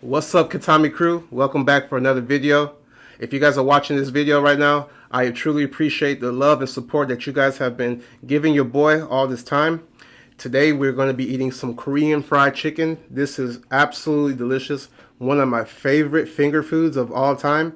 What's up, Katami crew? Welcome back for another video. If you guys are watching this video right now, I truly appreciate the love and support that you guys have been giving your boy all this time. Today we're going to be eating some Korean fried chicken. This is absolutely delicious. One of my favorite finger foods of all time.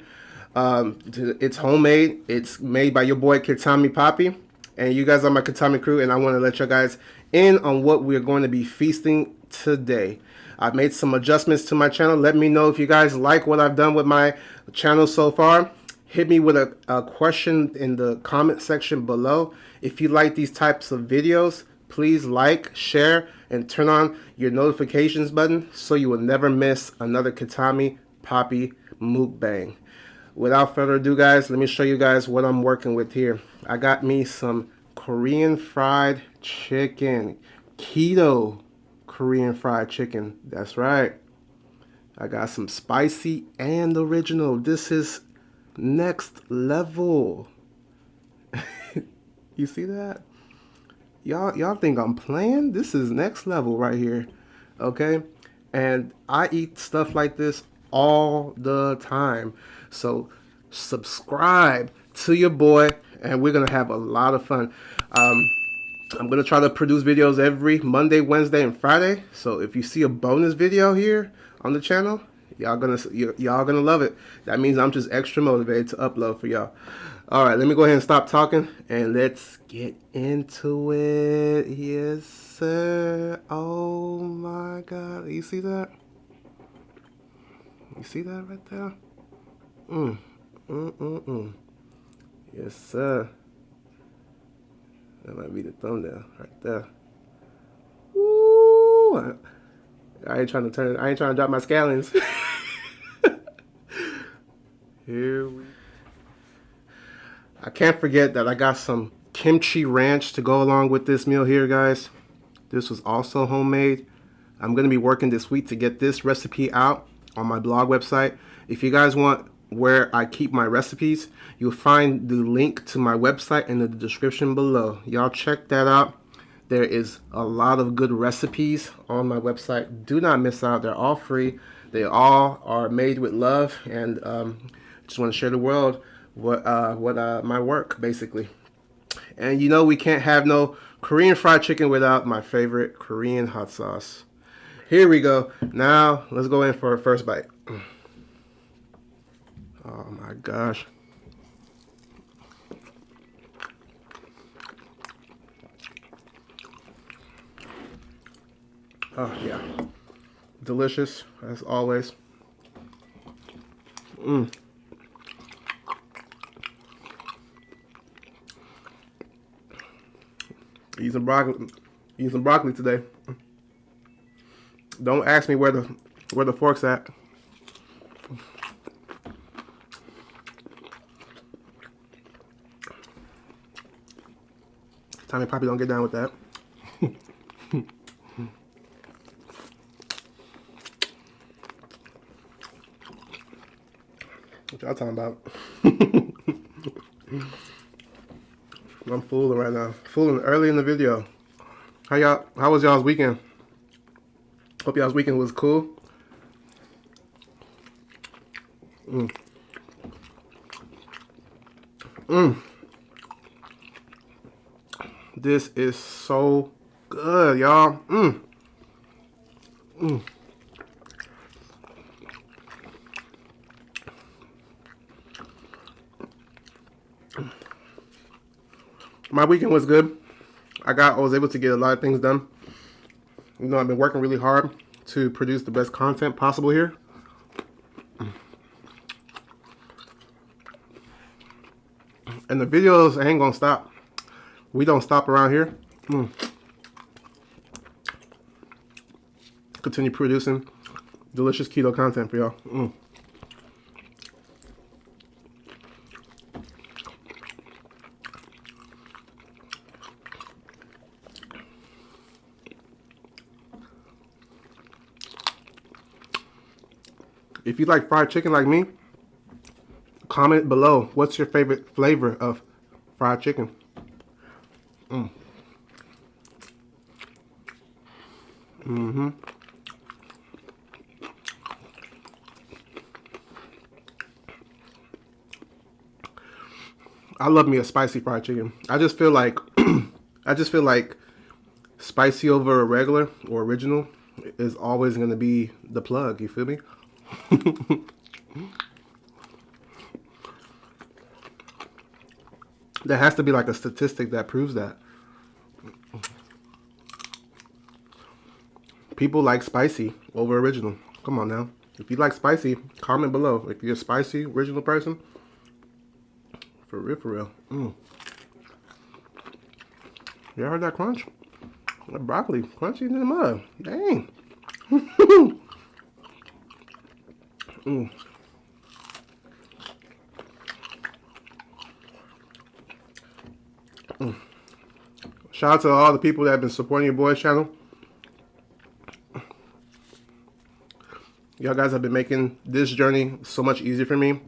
It's homemade. It's made by your boy Katami Poppy. And you guys are my Katami crew, and I want to let you guys in on what we're going to be feasting today. I've made some adjustments to my channel. Let me know if you guys like what I've done with my channel so far. Hit me with a question in the comment section below. If you like these types of videos, please like, share, and turn on your notifications button so you will never miss another Katami Poppy mukbang. Without further ado, guys, let me show you guys what I'm working with here. I got me some Korean fried chicken. Keto Korean fried chicken. That's right. I got some spicy and original. This is next level. You see that? Y'all think I'm playing? This is next level right here. Okay? And I eat stuff like this all the time. So subscribe to your boy and we're gonna have a lot of fun. I'm gonna try to produce videos every Monday, Wednesday, and Friday. So if you see a bonus video here on the channel, y'all gonna love it. That means I'm just extra motivated to upload for y'all. All right, let me go ahead and stop talking and let's get into it. Yes, sir. Oh my God, you see that? You see that right there? Yes, sir. That might be the thumbnail right there. Woo! I ain't trying to drop my scallions. I can't forget that I got some Kimchi Ranch to go along with this meal here, guys. This was also homemade. I'm going to be working this week to get this recipe out on my blog website. If you guys want where I keep my recipes, you'll find the link to my website in the description below. Y'all check that out. There is a lot of good recipes on my website. Do not miss out. They're all free. They all are made with love, and just want to share the world what my work basically. And you know we can't have no Korean fried chicken without my favorite Korean hot sauce. Here we go. Now let's go in for our first bite. Oh my gosh. Oh yeah. Delicious as always. Using broccoli today. Don't ask me where the fork's at. Tommy Poppy don't get down with that. What y'all talking about? I'm fooling right now. Fooling early in the video. How was y'all's weekend? Hope y'all's weekend was cool. This is so good, y'all. My weekend was good. I was able to get a lot of things done. You know, I've been working really hard to produce the best content possible here. And the videos ain't gonna stop. We don't stop around here. Continue producing delicious keto content for y'all. If you like fried chicken like me, comment below what's your favorite flavor of fried chicken. I love me a spicy fried chicken. I just feel like spicy over a regular or original is always gonna be the plug. You feel me? There has to be like a statistic that proves that. People like spicy over original. Come on now. If you like spicy, comment below. If you're a spicy original person, for real, for real. You heard that crunch? That broccoli crunchy in the mud. Dang. Shout out to all the people that have been supporting your boy's channel. Y'all guys have been making this journey so much easier for me.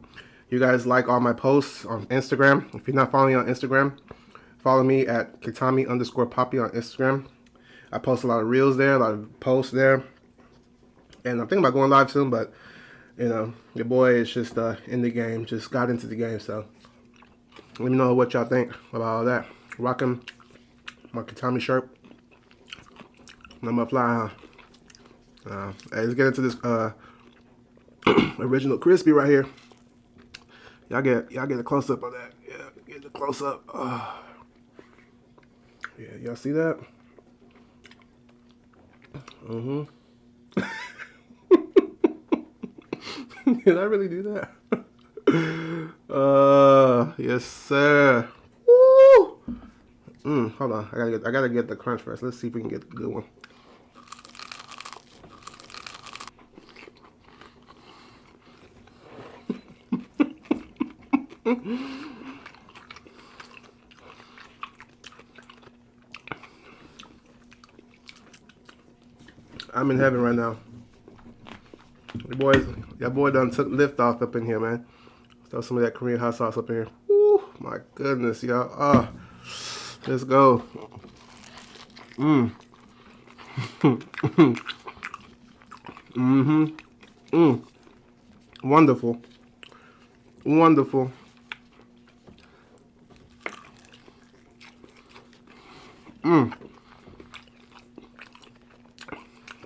You guys like all my posts on Instagram. If you're not following me on Instagram, follow me at Kitami_Poppy on Instagram. I post a lot of reels there, a lot of posts there. And I'm thinking about going live soon, but you know, your boy is just in the game, just got into the game. So let me know what y'all think about all that. Rocking my Kitami shirt. Almond Flour. Hey, let's get into this original crispy right here. Y'all get a close up of that. Yeah, get the close up. Yeah, y'all see that? Did I really do that? Yes, sir. Woo! Hold on. I gotta get the crunch first. Let's see if we can get the good one. I'm in heaven right now. Your boy done took lift off up in here, man. Throw some of that Korean hot sauce up in here. Woo, my goodness, y'all. Let's go. Wonderful. Wonderful.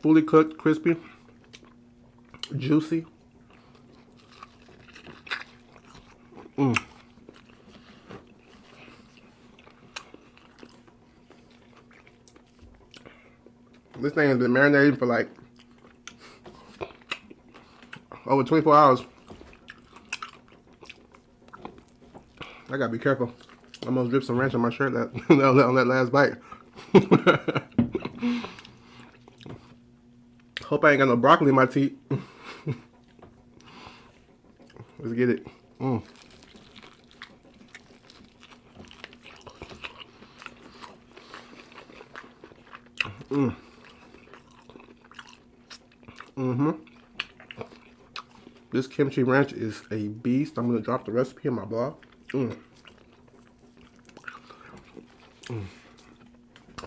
Fully cooked, crispy, juicy. This thing has been marinating for like over 24 hours. I gotta be careful. I almost dripped some ranch on my shirt on that last bite. Hope I ain't got no broccoli in my teeth. Let's get it. This Kimchi Ranch is a beast. I'm gonna drop the recipe in my blog.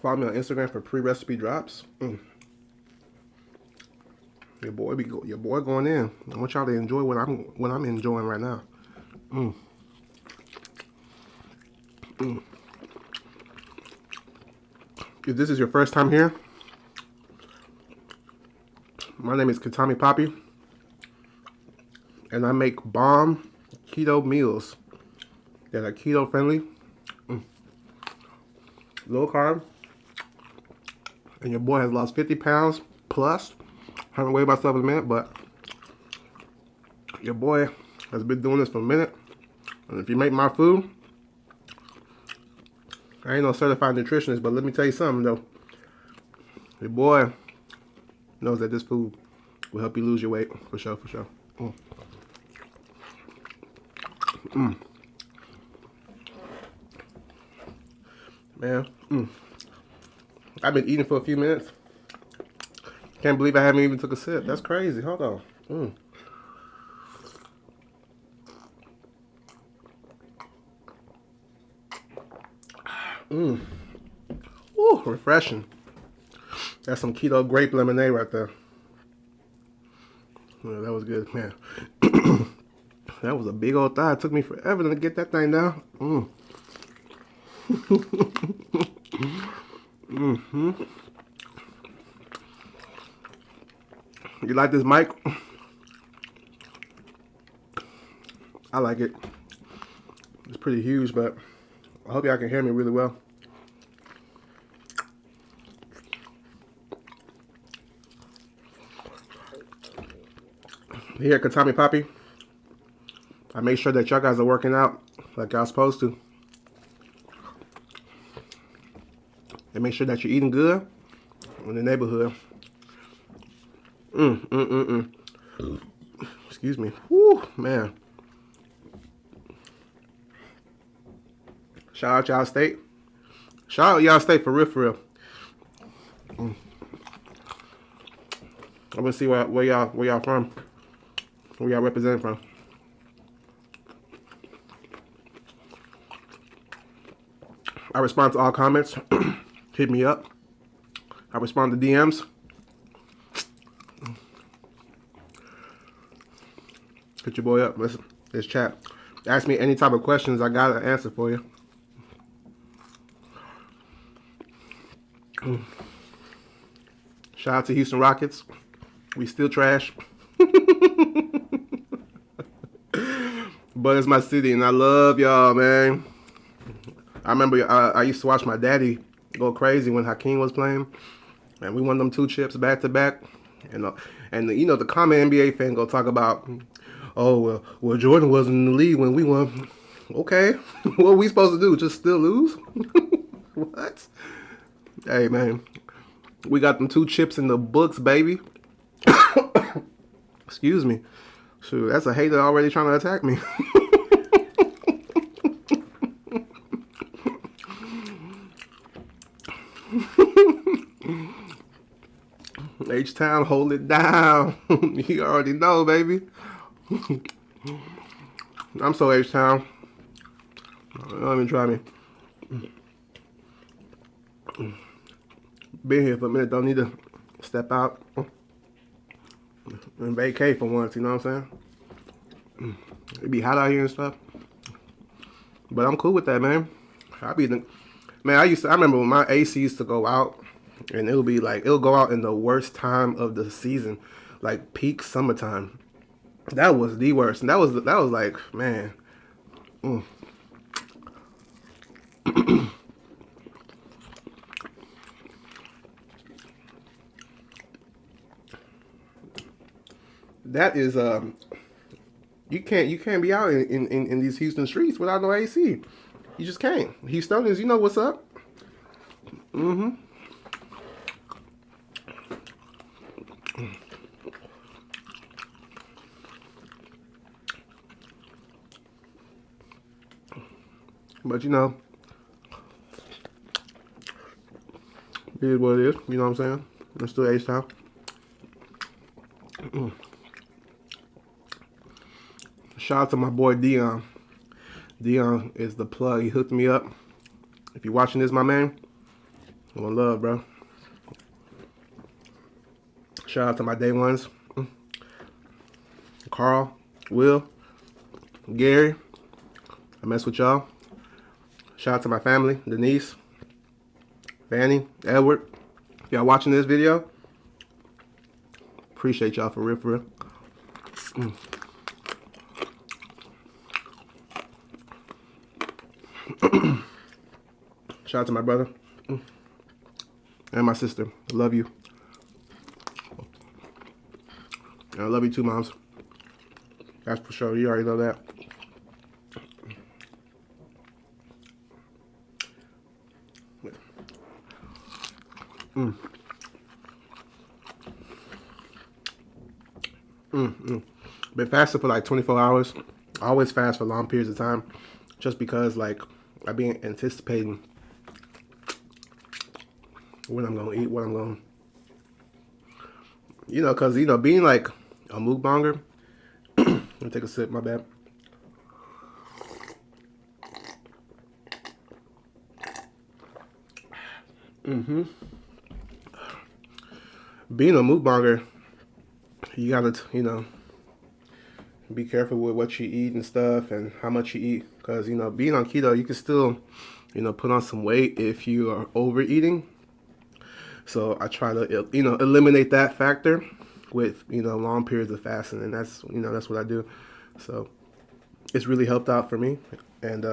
Follow me on Instagram for pre-recipe drops. Your boy going in. I want y'all to enjoy what I'm enjoying right now. If this is your first time here, my name is Kitami Poppy, and I make bomb keto meals that are keto friendly, low carb, and your boy has lost 50 pounds plus. Haven't weighed myself in a minute, but your boy has been doing this for a minute. And if you make my food, I ain't no certified nutritionist, but let me tell you something though. Your boy knows that this food will help you lose your weight, for sure, for sure. Man, I've been eating for a few minutes. Can't believe I haven't even took a sip. That's crazy. Hold on. Ooh, refreshing. That's some keto grape lemonade right there. Yeah, that was good, man. That was a big old thigh. It took me forever to get that thing down. You like this mic? I like it. It's pretty huge, but I hope y'all can hear me really well. Here at Katami Poppy, I make sure that y'all guys are working out like y'all supposed to. And make sure that you're eating good in the neighborhood. Excuse me. Woo, man. Shout out y'all state. Shout out y'all state for real, for real. I'm gonna see where y'all from. Where y'all representing from. I respond to all comments. Hit me up. I respond to DMs. Hit your boy up. Let's chat. Ask me any type of questions. I got an answer for you. Shout out to Houston Rockets. We still trash. But it's my city and I love y'all, man. I remember I used to watch my daddy go crazy when Hakeem was playing. And we won them 2 chips back to back. And you know, the common NBA fan go talk about, oh, well, Jordan wasn't in the league when we won. Okay. What are we supposed to do? Just still lose? What? Hey, man. We got them 2 chips in the books, baby. Excuse me. Shoot, that's a hater already trying to attack me. H-Town, hold it down. You already know, baby. I'm so H-Town. Don't even try me. Been here for a minute, don't need to step out and vacay for once, you know what I'm saying? It be hot out here and stuff. But I'm cool with that, man. I remember when my AC used to go out, and it'll go out in the worst time of the season, like peak summertime. That was the worst. And that was like, man. That is you can't be out in these Houston streets without no AC. You just can't. Houstonians, you know what's up. But you know, it is what it is. You know what I'm saying? It's still H-Town. Shout out to my boy Dion. Dion is the plug. He hooked me up. If you're watching this, my man, one love, bro. Shout out to my day ones. Carl, Will, Gary. I mess with y'all. Shout out to my family, Denise, Fanny, Edward. If y'all watching this video, appreciate y'all for real, for real. Shout out to my brother and my sister. I love you. And I love you too, moms. That's for sure. You already know that. Been fasting for like 24 hours. I always fast for long periods of time, just because like I've been anticipating when I'm gonna eat, what I'm gonna, you know, cause you know, being like a mukbanger. Let me take a sip. My bad. Being a mukbanger, you gotta, you know, be careful with what you eat and stuff and how much you eat, because you know, being on keto, you can still, you know, put on some weight if you are overeating. So I try to, you know, eliminate that factor with, you know, long periods of fasting, and that's, you know, that's what I do. So it's really helped out for me, and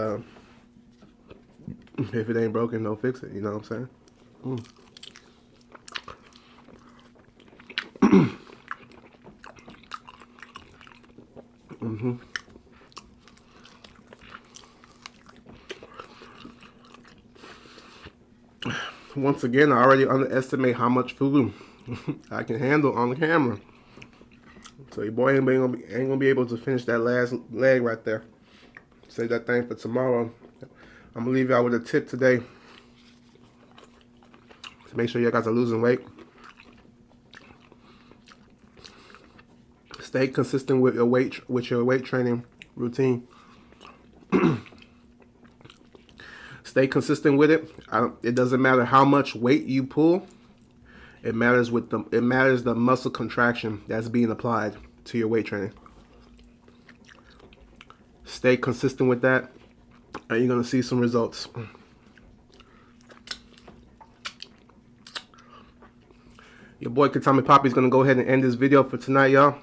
if it ain't broken, don't fix it. You know what I'm saying? Once again, I already underestimate how much food I can handle on the camera. So your boy ain't gonna be able to finish that last leg right there. Save that thing for tomorrow. I'm gonna leave y'all with a tip today to make sure you guys are losing weight. Stay consistent with your weight training routine. Stay consistent with it. It doesn't matter how much weight you pull. It matters the muscle contraction that's being applied to your weight training. Stay consistent with that, and you're gonna see some results. Your boy Katami Poppy is gonna go ahead and end this video for tonight, y'all.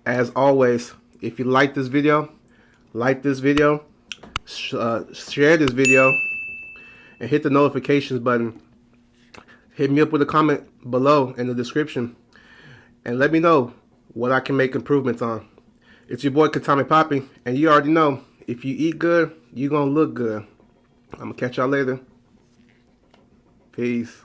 As always, if you like this video, share this video, and hit the notifications button. Hit me up with a comment below in the description, and let me know what I can make improvements on. It's your boy Katami Poppy, and you already know, if you eat good, you're gonna look good. I'm gonna catch y'all later. Peace.